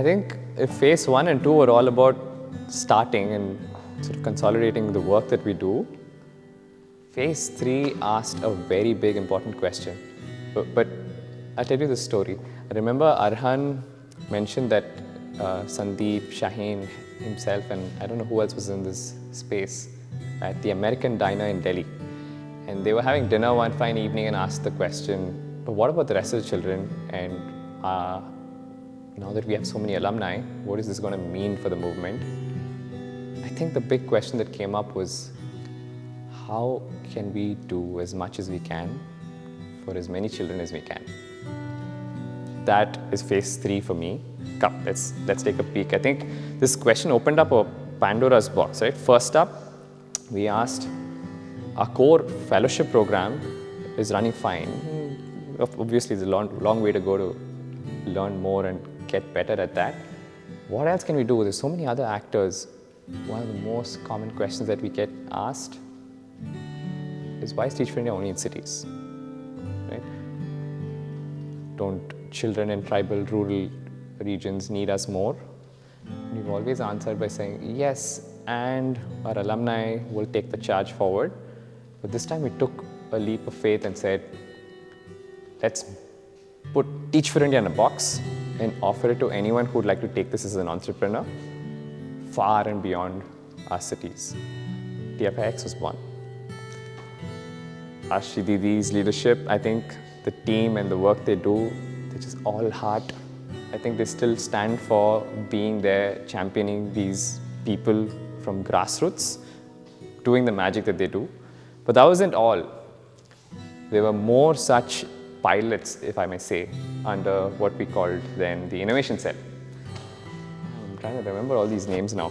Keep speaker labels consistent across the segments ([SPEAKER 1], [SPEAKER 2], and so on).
[SPEAKER 1] I think if phase 1 and 2 were all about starting and sort of consolidating the work that we do, phase 3 asked a very big important question. But I'll tell you this story. I remember Arhan mentioned that Sandeep, Shaheen, himself, and I don't know who else was in this space, at the American Diner in Delhi. And they were having dinner one fine evening and asked the question, but what about the rest of the children? And now that we have so many alumni, what is this going to mean for the movement? I think the big question that came up was, how can we do as much as we can for as many children as we can? That is phase 3 for me. Come, let's take a peek. I think this question opened up a Pandora's box, right? First up, we asked, our core fellowship program is running fine. Obviously, there's a long way to go to learn more and get better at that. What else can we do? There's so many other actors. One of the most common questions that we get asked is, why is Teach for India only in cities? Right? Don't children in tribal, rural regions need us more? We've always answered by saying, yes, and our alumni will take the charge forward. But this time we took a leap of faith and said, let's put Teach for India in a box and offer it to anyone who would like to take this as an entrepreneur far and beyond our cities. TFIX was born. Ashi Didi's leadership, I think the team and the work they do, which is all heart. I think they still stand for being there, championing these people from grassroots, doing the magic that they do. But that wasn't all. There were more such pilots, if I may say, under what we called then the Innovation Cell. I'm trying to remember all these names now.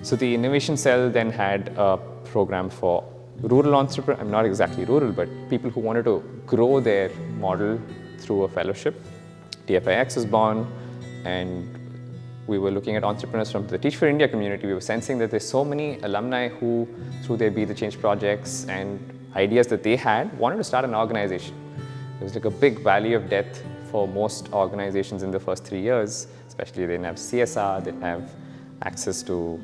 [SPEAKER 1] So the Innovation Cell then had a program for rural entrepreneurs, not exactly rural, but people who wanted to grow their model through a fellowship. TFIX was born, and we were looking at entrepreneurs from the Teach for India community. We were sensing that there's so many alumni who, through their Be the Change projects and ideas that they had, wanted to start an organization. It was like a big valley of death for most organizations in the first 3 years, especially they didn't have CSR, they didn't have access to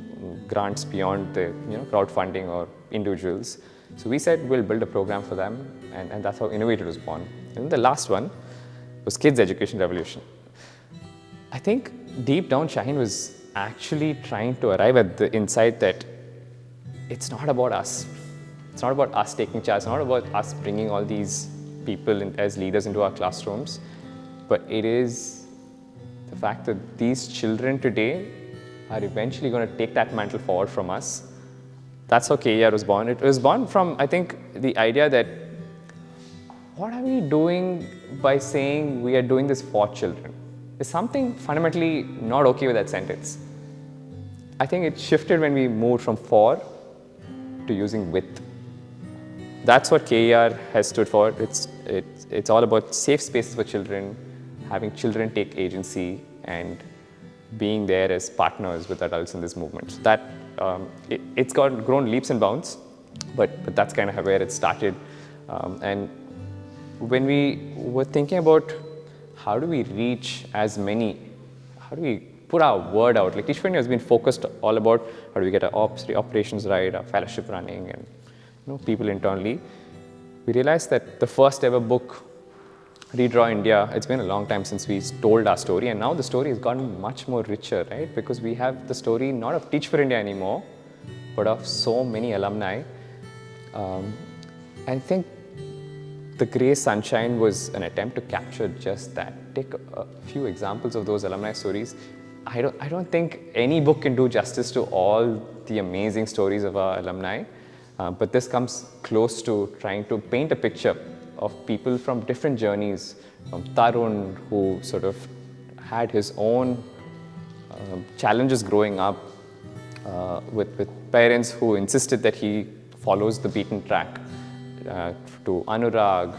[SPEAKER 1] grants beyond the crowdfunding or individuals. So we said we'll build a program for them, and that's how Innovated was born. And the last one was Kids Education Revolution. I think deep down Shaheen was actually trying to arrive at the insight that it's not about us. It's not about us taking charge. It's not about us bringing all these people as leaders into our classrooms, but it is the fact that these children today are eventually going to take that mantle forward from us. That's how KER was born. It was born from, I think, the idea that what are we doing by saying we are doing this for children? There's something fundamentally not okay with that sentence. I think it shifted when we moved from for to using with. That's what KER has stood for. It's all about safe spaces for children, having children take agency, and being there as partners with adults in this movement. So that it's grown leaps and bounds, but that's kind of where it started. And when we were thinking about how do we reach as many, how do we put our word out? Like Teach for India has been focused all about how do we get our operations right, our fellowship running, and people internally. We realized that the first ever book, Redraw India, it's been a long time since we told our story, and now the story has gotten much more richer, right? Because we have the story not of Teach for India anymore, but of so many alumni. I think the Grey Sunshine was an attempt to capture just that. Take a few examples of those alumni stories. I don't think any book can do justice to all the amazing stories of our alumni, but this comes close to trying to paint a picture of people from different journeys, from Tarun, who sort of had his own challenges growing up with parents who insisted that he follows the beaten track, to Anurag,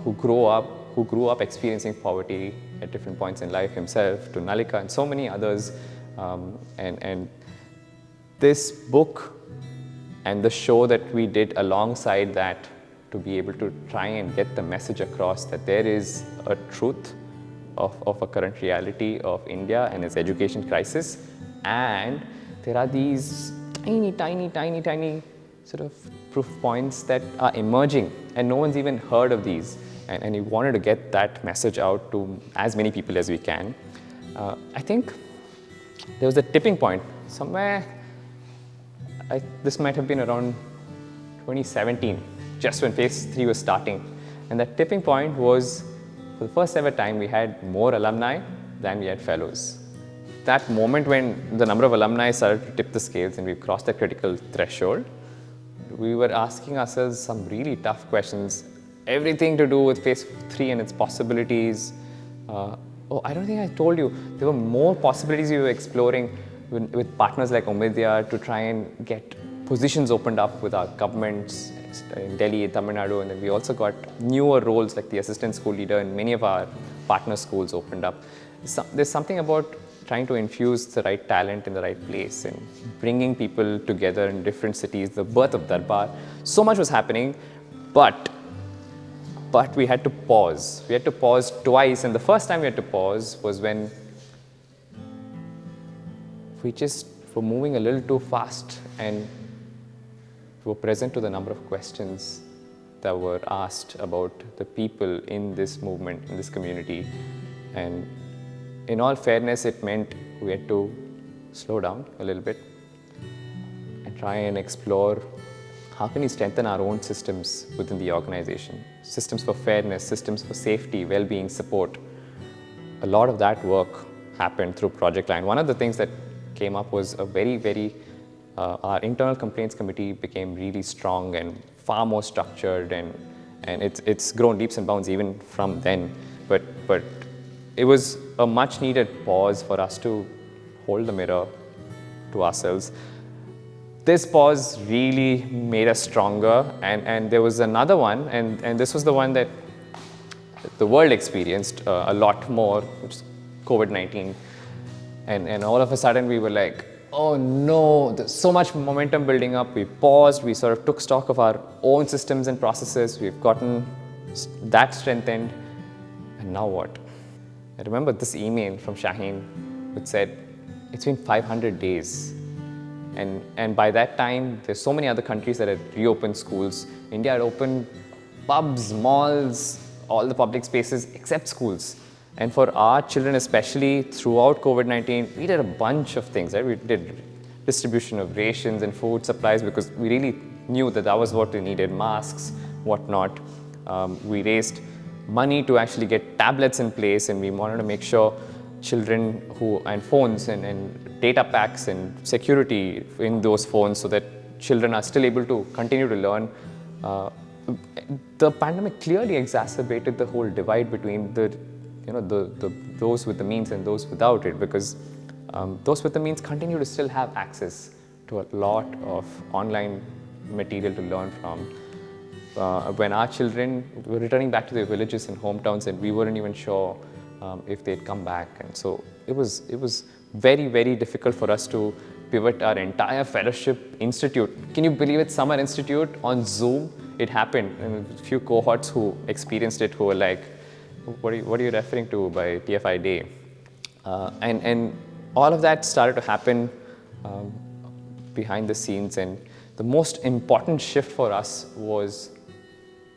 [SPEAKER 1] who grew up experiencing poverty at different points in life himself, to Nalika and so many others. And this book and the show that we did alongside that to be able to try and get the message across that there is a truth of a current reality of India and its education crisis. And there are these tiny sort of proof points that are emerging, and no one's even heard of these. And we wanted to get that message out to as many people as we can. I think there was a tipping point somewhere. This might have been around 2017, just when phase 3 was starting. And that tipping point was, for the first ever time, we had more alumni than we had fellows. That moment when the number of alumni started to tip the scales and we crossed the critical threshold, we were asking ourselves some really tough questions. Everything to do with phase 3 and its possibilities. I don't think I told you, there were more possibilities we were exploring with partners like Omidya to try and get positions opened up with our governments in Delhi, Tamil Nadu, and then we also got newer roles like the assistant school leader in many of our partner schools opened up. There's something about trying to infuse the right talent in the right place and bringing people together in different cities, the birth of Darbar. So much was happening, but we had to pause. We had to pause twice, and the first time we had to pause was when we just were moving a little too fast and were present to the number of questions that were asked about the people in this movement, in this community. And in all fairness, it meant we had to slow down a little bit and try and explore how can we strengthen our own systems within the organization. Systems for fairness, systems for safety, well-being, support. A lot of that work happened through Project Line. One of the things that came up was a our internal complaints committee became really strong and far more structured, and it's grown leaps and bounds even from then. But it was a much needed pause for us to hold the mirror to ourselves. This pause really made us stronger, and there was another one, and this was the one that the world experienced a lot more, which is COVID-19. And all of a sudden we were like, oh no, there's so much momentum building up. We paused, we sort of took stock of our own systems and processes. We've gotten that strengthened, and now what? I remember this email from Shaheen, which said, it's been 500 days. And by that time, there's so many other countries that had reopened schools. India had opened pubs, malls, all the public spaces except schools. And for our children especially, throughout COVID-19, we did a bunch of things, right? We did distribution of rations and food supplies because we really knew that that was what they needed, masks, whatnot. We raised money to actually get tablets in place, and we wanted to make sure children and phones and data packs and security in those phones so that children are still able to continue to learn. The pandemic clearly exacerbated the whole divide between those with the means and those without it, because those with the means continue to still have access to a lot of online material to learn from. When our children were returning back to their villages and hometowns, and we weren't even sure if they'd come back. And so it was very, very difficult for us to pivot our entire fellowship institute. Can you believe it? Summer institute on Zoom. It happened, and a few cohorts who experienced it who were like, what are you referring to by TFI Day? And all of that started to happen behind the scenes. And the most important shift for us was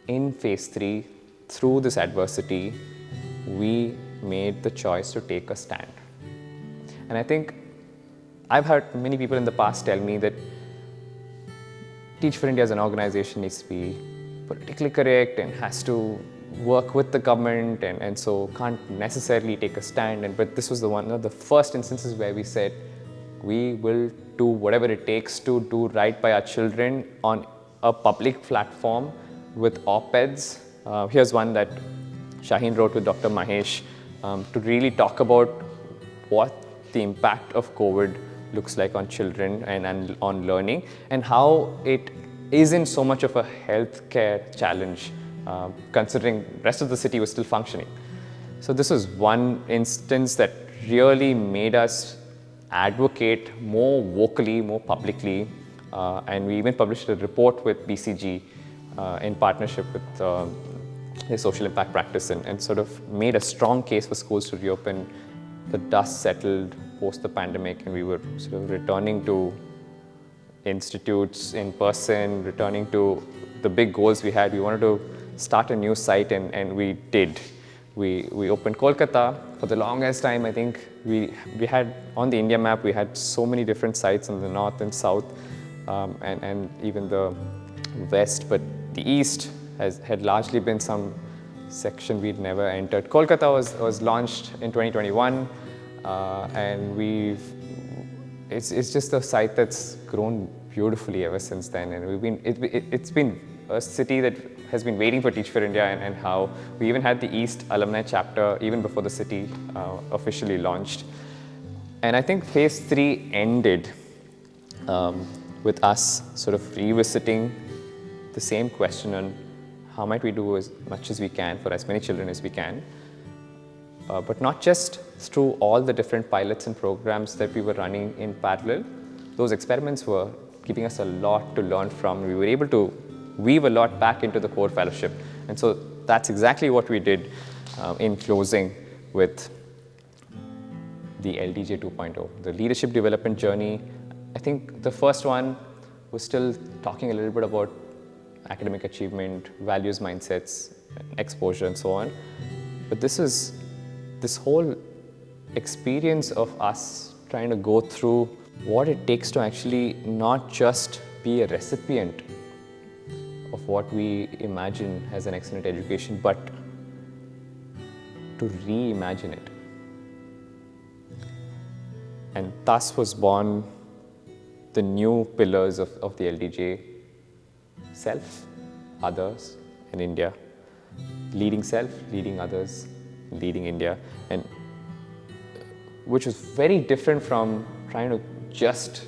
[SPEAKER 1] in phase 3, through this adversity, we made the choice to take a stand. And I think I've heard many people in the past tell me that Teach for India as an organization needs to be politically correct and has to work with the government, and so can't necessarily take a stand. But this was one of the first instances where we said, we will do whatever it takes to do right by our children on a public platform with op-eds. Here's one that Shaheen wrote with Dr. Mahesh to really talk about what the impact of COVID looks like on children and on learning, and how it isn't so much of a healthcare challenge, considering the rest of the city was still functioning. So this was one instance that really made us advocate more vocally, more publicly, and we even published a report with BCG in partnership with a social impact practice and sort of made a strong case for schools to reopen. The dust settled post the pandemic, and we were sort of returning to institutes in person, returning to the big goals we had. We wanted to start a new site, and we did. We opened Kolkata. For the longest time, I think we had, on the India map, we had so many different sites in the north and south, and even the west, but the east had largely been some section we'd never entered. Kolkata was launched in 2021, and it's just a site that's grown beautifully ever since then, and it's been a city that has been waiting for Teach for India, and how we even had the East Alumni chapter even before the city officially launched. And I think phase 3 ended with us sort of revisiting the same question on how might we do as much as we can for as many children as we can, but not just through all the different pilots and programs that we were running in parallel. Those experiments were giving us a lot to learn from. We were able to weave a lot back into the core fellowship. And so that's exactly what we did in closing with the LDJ 2.0, the leadership development journey. I think the first one was still talking a little bit about academic achievement, values, mindsets, exposure, and so on. But this whole experience of us trying to go through what it takes to actually not just be a recipient of what we imagine as an excellent education, but to reimagine it. And thus was born the new pillars of the LDJ: self, others, and India. Leading self, leading others, leading India. And which was very different from trying to just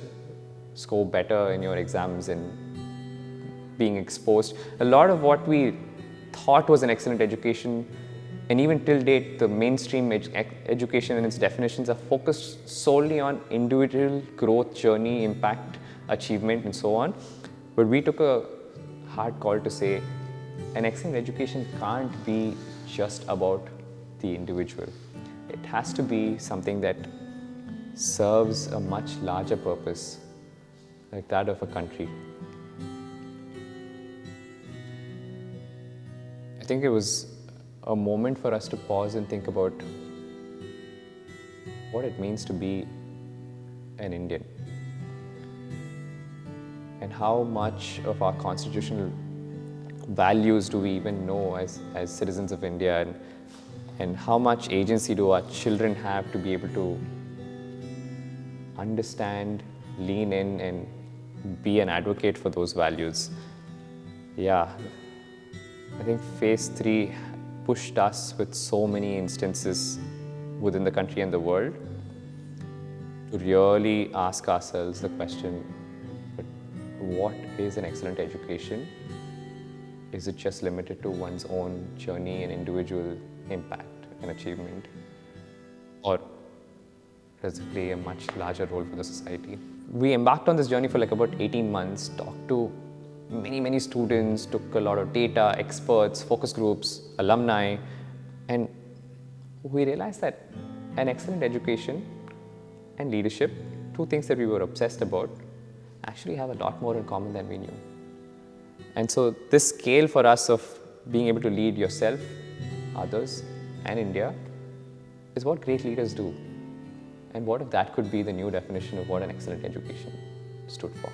[SPEAKER 1] score better in your exams and being exposed. A lot of what we thought was an excellent education, and even till date, the mainstream education and its definitions are focused solely on individual growth, journey, impact, achievement, and so on. But we took a hard call to say an excellent education can't be just about the individual. It has to be something that serves a much larger purpose, like that of a country. I think it was a moment for us to pause and think about what it means to be an Indian, and how much of our constitutional values do we even know as citizens of India, and how much agency do our children have to be able to understand, lean in, and be an advocate for those values. Yeah, I think phase 3 pushed us with so many instances within the country and the world to really ask ourselves the question, but what is an excellent education? Is it just limited to one's own journey and individual impact and achievement? Or does it play a much larger role for the society? We embarked on this journey for like about 18 months, talked to many students, took a lot of data, experts, focus groups, alumni, and we realized that an excellent education and leadership, two things that we were obsessed about, actually have a lot more in common than we knew. And so this scale for us of being able to lead yourself, others, and India is what great leaders do. And what if that could be the new definition of what an excellent education stood for?